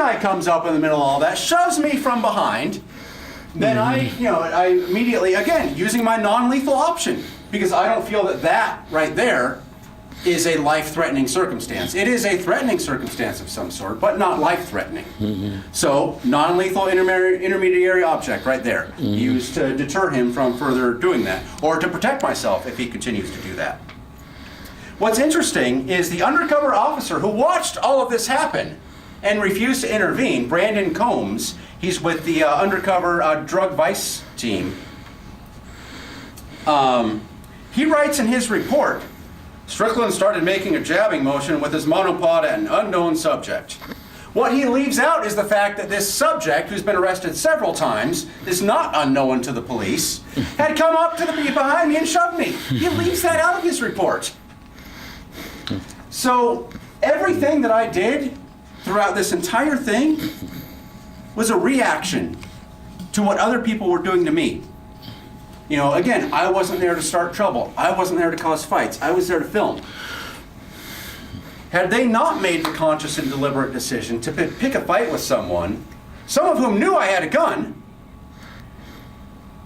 guy comes up in the middle of all that, shoves me from behind. Then I immediately, again, using my non-lethal option, because I don't feel that right there is a life-threatening circumstance. It is a threatening circumstance of some sort, but not life-threatening. So, non-lethal intermediary object right there, used to deter him from further doing that, or to protect myself if he continues to do that. What's interesting is the undercover officer who watched all of this happen and refused to intervene, Brandon Combs, he's with the undercover drug vice team. He writes in his report, Stricklin started making a jabbing motion with his monopod at an unknown subject. What he leaves out is the fact that this subject, who's been arrested several times, is not unknown to the police, had come up to the behind me and shoved me. He leaves that out of his report. So everything that I did throughout this entire thing was a reaction to what other people were doing to me. You know, again, I wasn't there to start trouble. I wasn't there to cause fights. I was there to film. Had they not made the conscious and deliberate decision to pick a fight with someone, some of whom knew I had a gun,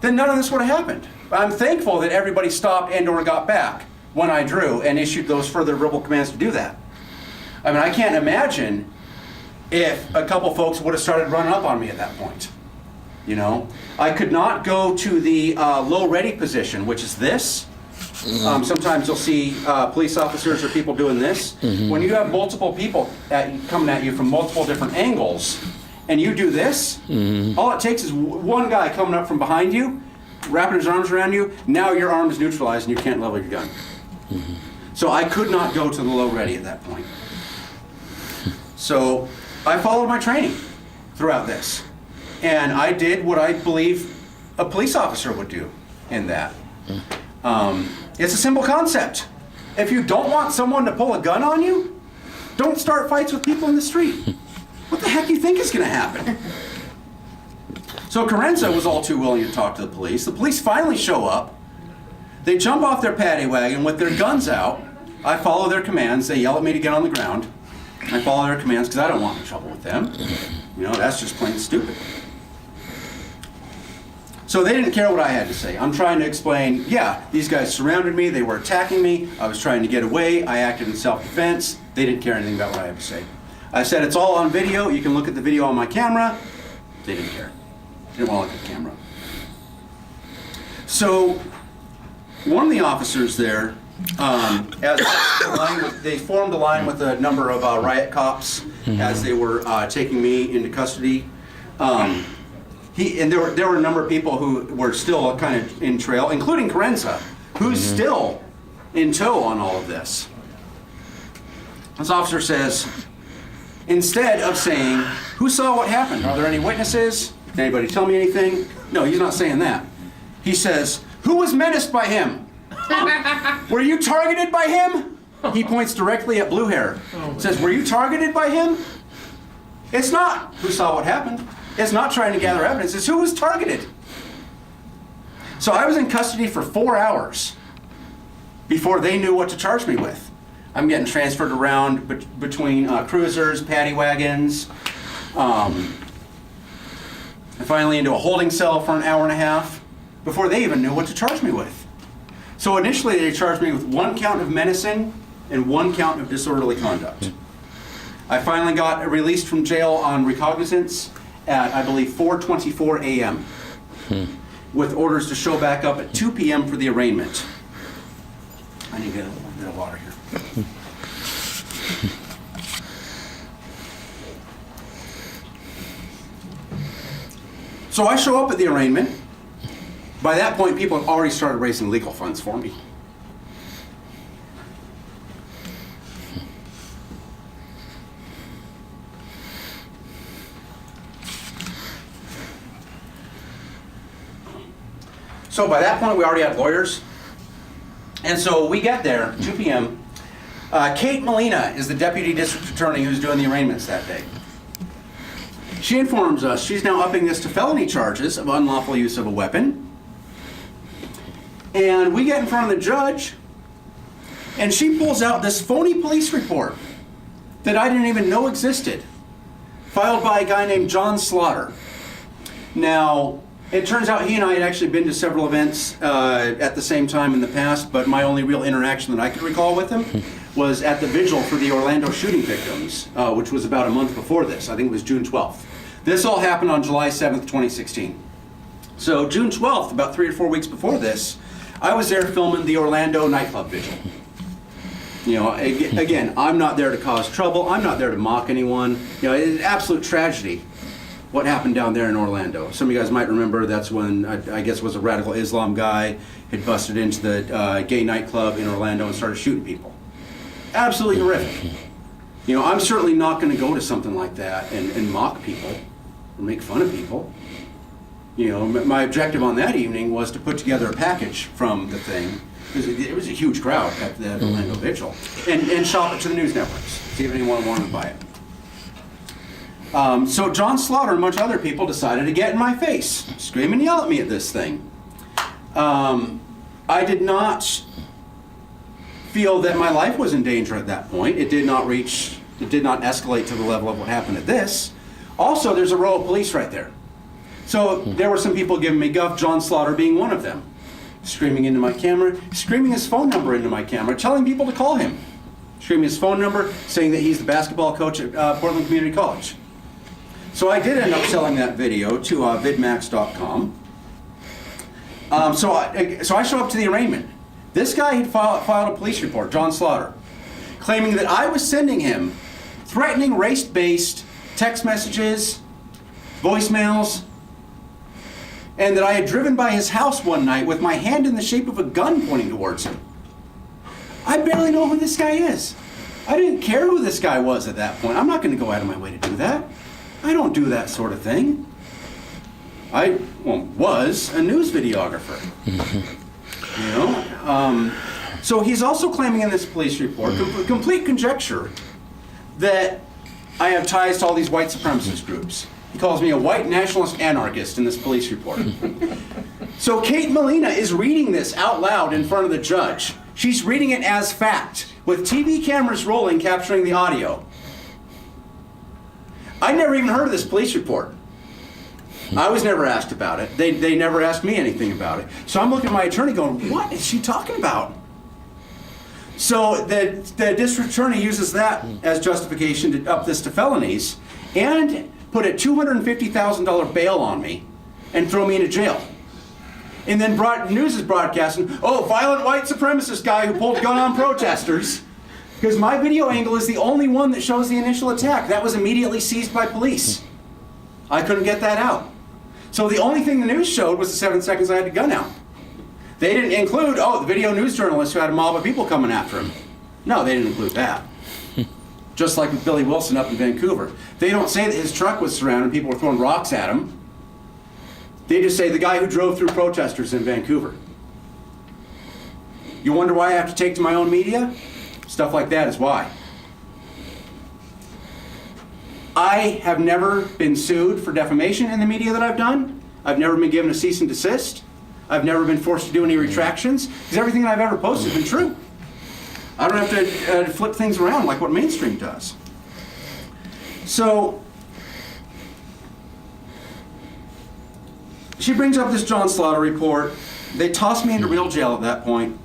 then none of this would have happened. I'm thankful that everybody stopped and or got back when I drew and issued those further verbal commands to do that. I mean, I can't imagine if a couple folks would have started running up on me at that point. You know, I could not go to the low ready position, which is this. Sometimes you'll see police officers or people doing this. When you have multiple people coming at you from multiple different angles, and you do this, all it takes is one guy coming up from behind you, wrapping his arms around you. Now your arm is neutralized and you can't level your gun. So I could not go to the low ready at that point. So I followed my training throughout this. And I did what I believe a police officer would do in that. It's a simple concept. If you don't want someone to pull a gun on you, don't start fights with people in the street. What the heck do you think is going to happen? So Carenza was all too willing to talk to the police. The police finally show up. They jump off their paddy wagon with their guns out. I follow their commands. They yell at me to get on the ground. I follow their commands because I don't want any trouble with them. You know, that's just plain stupid. So they didn't care what I had to say. I'm trying to explain, yeah, these guys surrounded me, they were attacking me, I was trying to get away, I acted in self-defense. They didn't care anything about what I had to say. I said it's all on video, you can look at the video on my camera. They didn't care. They didn't want to look at the camera. So one of the officers there, they formed a line with a number of riot cops as they were taking me into custody. And there were a number of people who were still kind of in trail, including Carenza, who's still in tow on all of this. This officer says, instead of saying, who saw what happened? Are there any witnesses? Did anybody tell me anything? No, he's not saying that. He says, who was menaced by him? Were you targeted by him? He points directly at Blue Hair. Says, were you targeted by him? It's not who saw what happened. It's not trying to gather evidence. It's who was targeted. So I was in custody for 4 hours before they knew what to charge me with. I'm getting transferred around between cruisers, paddy wagons, and finally into a holding cell for an hour and a half before they even knew what to charge me with. So initially they charged me with 1 count of menacing and 1 count of disorderly conduct. I finally got released from jail on recognizance at, I believe, 4:24 a.m. with orders to show back up at 2 p.m. for the arraignment. I need to get a little bit of water here. So I show up at the arraignment. By that point, people have already started raising legal funds for me. So by that point, we already had lawyers. And so we get there, 2 p.m. Kate Molina is the deputy district attorney who's doing the arraignments that day. She informs us she's now upping this to felony charges of unlawful use of a weapon. And we get in front of the judge, and she pulls out this phony police report that I didn't even know existed filed by a guy named John Slaughter. Now, it turns out he and I had actually been to several events at the same time in the past, but my only real interaction that I could recall with him was at the vigil for the Orlando shooting victims, which was about a month before this. I think it was June 12th. This all happened on July 7th, 2016. So June 12th, about 3 or 4 weeks before this, I was there filming the Orlando nightclub vigil. You know, again, I'm not there to cause trouble. I'm not there to mock anyone. You know, it's an absolute tragedy what happened down there in Orlando. Some of you guys might remember that's when, I guess it was a radical Islam guy had busted into the gay nightclub in Orlando and started shooting people. Absolutely horrific. You know, I'm certainly not going to go to something like that and mock people or make fun of people. You know, my objective on that evening was to put together a package from the thing. It was a huge crowd at the Orlando vigil. And shop it to the news networks, see if anyone wanted to buy it. So John Slaughter and a bunch of other people decided to get in my face, scream and yell at me at this thing. I did not feel that my life was in danger at that point. It did not escalate to the level of what happened at this. Also, there's a row of police right there. So there were some people giving me guff, John Slaughter being one of them. Screaming into my camera, screaming his phone number into my camera, telling people to call him. Screaming his phone number, saying that he's the basketball coach at Portland Community College. So I did end up selling that video to vidmax.com. So I show up to the arraignment. This guy had filed a police report, John Slaughter, claiming that I was sending him threatening race-based text messages, voicemails, and that I had driven by his house one night with my hand in the shape of a gun pointing towards him. I barely know who this guy is. I didn't care who this guy was at that point. I'm not going to go out of my way to do that. I don't do that sort of thing. I was a news videographer. You know? So he's also claiming in this police report, complete conjecture, that I have ties to all these white supremacist groups. He calls me a white nationalist anarchist in this police report. So Kate Molina is reading this out loud in front of the judge. She's reading it as fact, with TV cameras rolling, capturing the audio. I never even heard of this police report. I was never asked about it. They never asked me anything about it. So I'm looking at my attorney going, what is she talking about? So the district attorney uses that as justification to up this to felonies and put a $250,000 bail on me and throw me into jail. And then news is broadcasting, oh, violent white supremacist guy who pulled a gun on protesters. Because my video angle is the only one that shows the initial attack. That was immediately seized by police. I couldn't get that out. So the only thing the news showed was the 7 seconds I had the gun out. They didn't include, the video news journalist who had a mob of people coming after him. No, they didn't include that. Just like with Billy Wilson up in Vancouver. They don't say that his truck was surrounded, people were throwing rocks at him. They just say the guy who drove through protesters in Vancouver. You wonder why I have to take to my own media? Stuff like that is why. I have never been sued for defamation in the media that I've done. I've never been given a cease and desist. I've never been forced to do any retractions, because everything that I've ever posted has been true. I don't have to flip things around like what mainstream does. So, she brings up this John Slaughter report. They toss me into real jail at that point.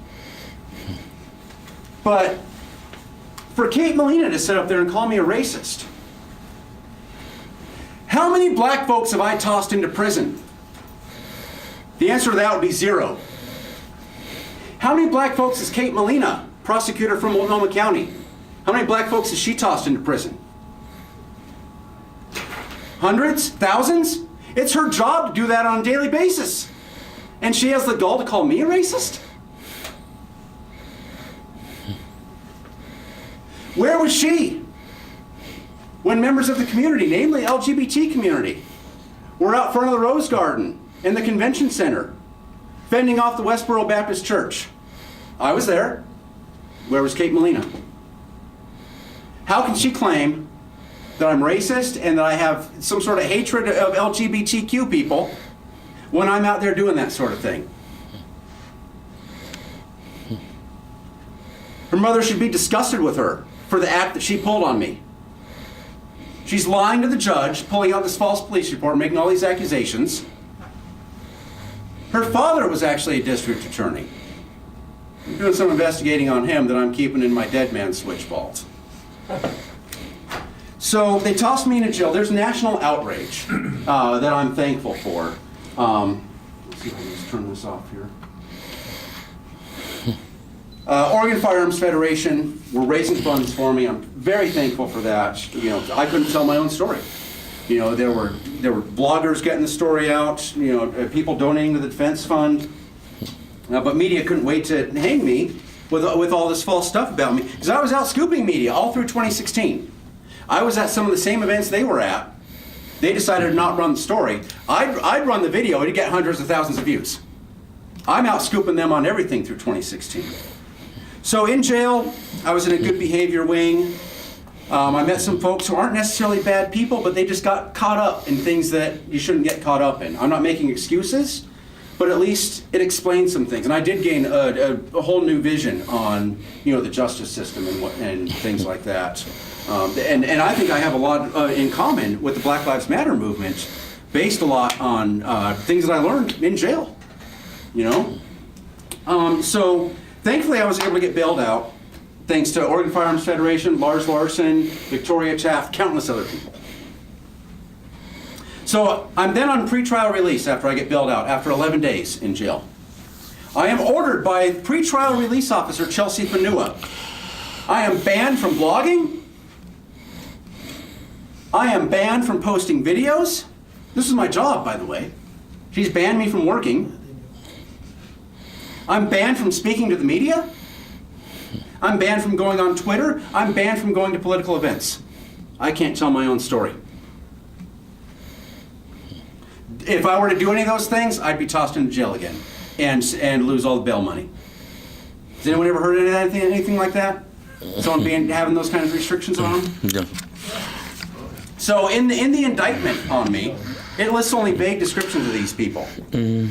But for Kate Molina to sit up there and call me a racist, how many black folks have I tossed into prison? The answer to that would be 0. How many black folks is Kate Molina, prosecutor from Multnomah County? How many black folks has she tossed into prison? Hundreds? Thousands? It's her job to do that on a daily basis. And she has the gall to call me a racist? Where was she when members of the community, namely LGBT community, were out front of the Rose Garden in the convention center, fending off the Westboro Baptist Church? I was there. Where was Kate Molina? How can she claim that I'm racist and that I have some sort of hatred of LGBTQ people when I'm out there doing that sort of thing? Her mother should be disgusted with her for the act that she pulled on me. She's lying to the judge, pulling out this false police report, making all these accusations. Her father was actually a district attorney. I'm doing some investigating on him that I'm keeping in my dead man switch vault. So they tossed me into jail. There's national outrage that I'm thankful for. Let's see if I can just turn this off here. Oregon Firearms Federation were raising funds for me. I'm very thankful for that. You know, I couldn't tell my own story. You know, there were bloggers getting the story out. You know, people donating to the defense fund. But media couldn't wait to hang me with all this false stuff about me, because I was out scooping media all through 2016. I was at some of the same events they were at. They decided to not run the story. I'd run the video, it'd get hundreds of thousands of views. I'm out scooping them on everything through 2016. So in jail, I was in a good behavior wing. I met some folks who aren't necessarily bad people, but they just got caught up in things that you shouldn't get caught up in. I'm not making excuses, but at least it explains some things. And I did gain a whole new vision on, you know, the justice system and things like that. And I think I have a lot in common with the Black Lives Matter movement, based a lot on things that I learned in jail, you know? So thankfully I was able to get bailed out, thanks to Oregon Firearms Federation, Lars Larson, Victoria Taft, countless other people. So I'm then on pretrial release after I get bailed out, after 11 days in jail. I am ordered by pretrial release officer Chelsea Fanua. I am banned from blogging. I am banned from posting videos. This is my job, by the way. She's banned me from working. I'm banned from speaking to the media. I'm banned from going on Twitter. I'm banned from going to political events. I can't tell my own story. If I were to do any of those things, I'd be tossed into jail again and lose all the bail money. Has anyone ever heard of anything like that? Someone having those kind of restrictions on them? Yeah. So in the indictment on me, it lists only vague descriptions of these people.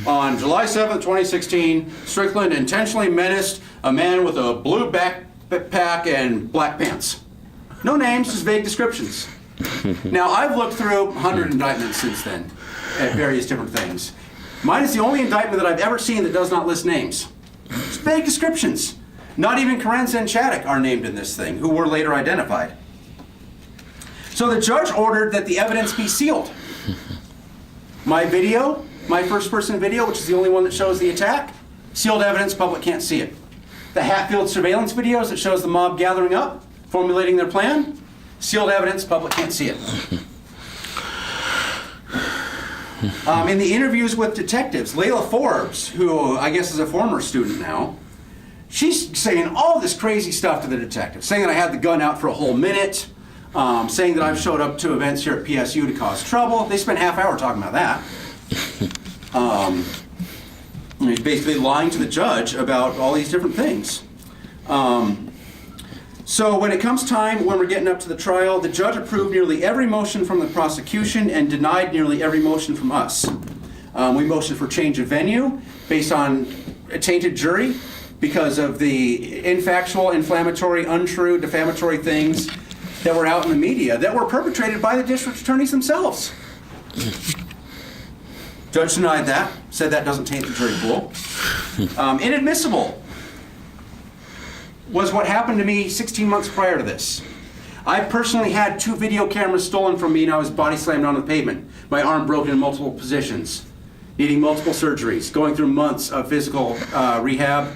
On July 7th, 2016, Stricklin intentionally menaced a man with a blue backpack and black pants. No names, just vague descriptions. Now, I've looked through 100 indictments since then at various different things. Mine is the only indictment that I've ever seen that does not list names. Just vague descriptions. Not even Karenza and Chaddock are named in this thing, who were later identified. So the judge ordered that the evidence be sealed. My video, my first-person video, which is the only one that shows the attack, sealed evidence, public can't see it. The Hatfield surveillance videos that shows the mob gathering up, formulating their plan, sealed evidence, public can't see it. In the interviews with detectives, Layla Forbes, who I guess is a former student now, she's saying all this crazy stuff to the detectives, saying that I had the gun out for a whole minute, saying that I've showed up to events here at PSU to cause trouble. They spent half hour talking about that. He's basically lying to the judge about all these different things. So when it comes time, when we're getting up to the trial, the judge approved nearly every motion from the prosecution and denied nearly every motion from us. We motioned for change of venue based on a tainted jury because of the infactual, inflammatory, untrue, defamatory things that were out in the media that were perpetrated by the district attorneys themselves. Judge denied that, said that doesn't taint the jury pool. Inadmissible was what happened to me 16 months prior to this. I personally had 2 video cameras stolen from me and I was body slammed onto the pavement. My arm broken in multiple positions, needing multiple surgeries, going through months of physical rehab,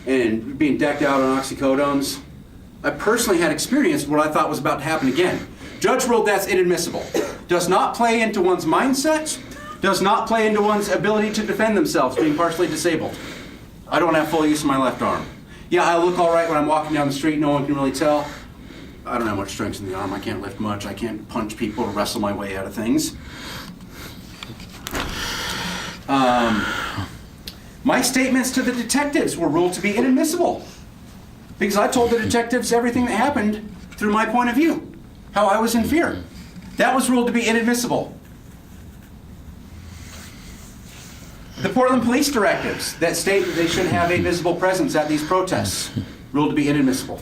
and being decked out on oxycodones. I personally had experienced what I thought was about to happen again. Judge ruled that's inadmissible. Does not play into one's mindset, does not play into one's ability to defend themselves being partially disabled. I don't have full use of my left arm. Yeah, I look all right when I'm walking down the street, no one can really tell. I don't have much strength in the arm, I can't lift much, I can't punch people or wrestle my way out of things. My statements to the detectives were ruled to be inadmissible because I told the detectives everything that happened through my point of view, how I was in fear. That was ruled to be inadmissible. The Portland police directives that state that they should have a visible presence at these protests, ruled to be inadmissible.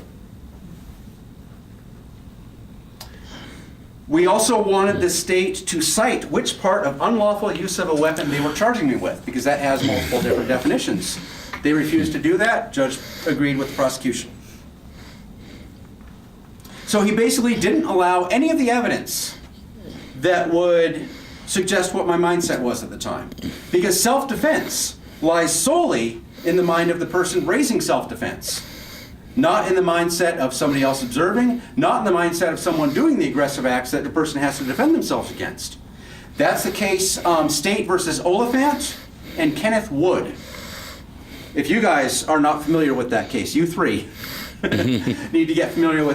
We also wanted the state to cite which part of unlawful use of a weapon they were charging me with, because that has multiple different definitions. They refused to do that. Judge agreed with the prosecution. So he basically didn't allow any of the evidence that would suggest what my mindset was at the time. Because self-defense lies solely in the mind of the person raising self-defense. Not in the mindset of somebody else observing, not in the mindset of someone doing the aggressive acts that the person has to defend themselves against. That's the case, State versus Oliphant and Kenneth Wood. If you guys are not familiar with that case, you three need to get familiar with that.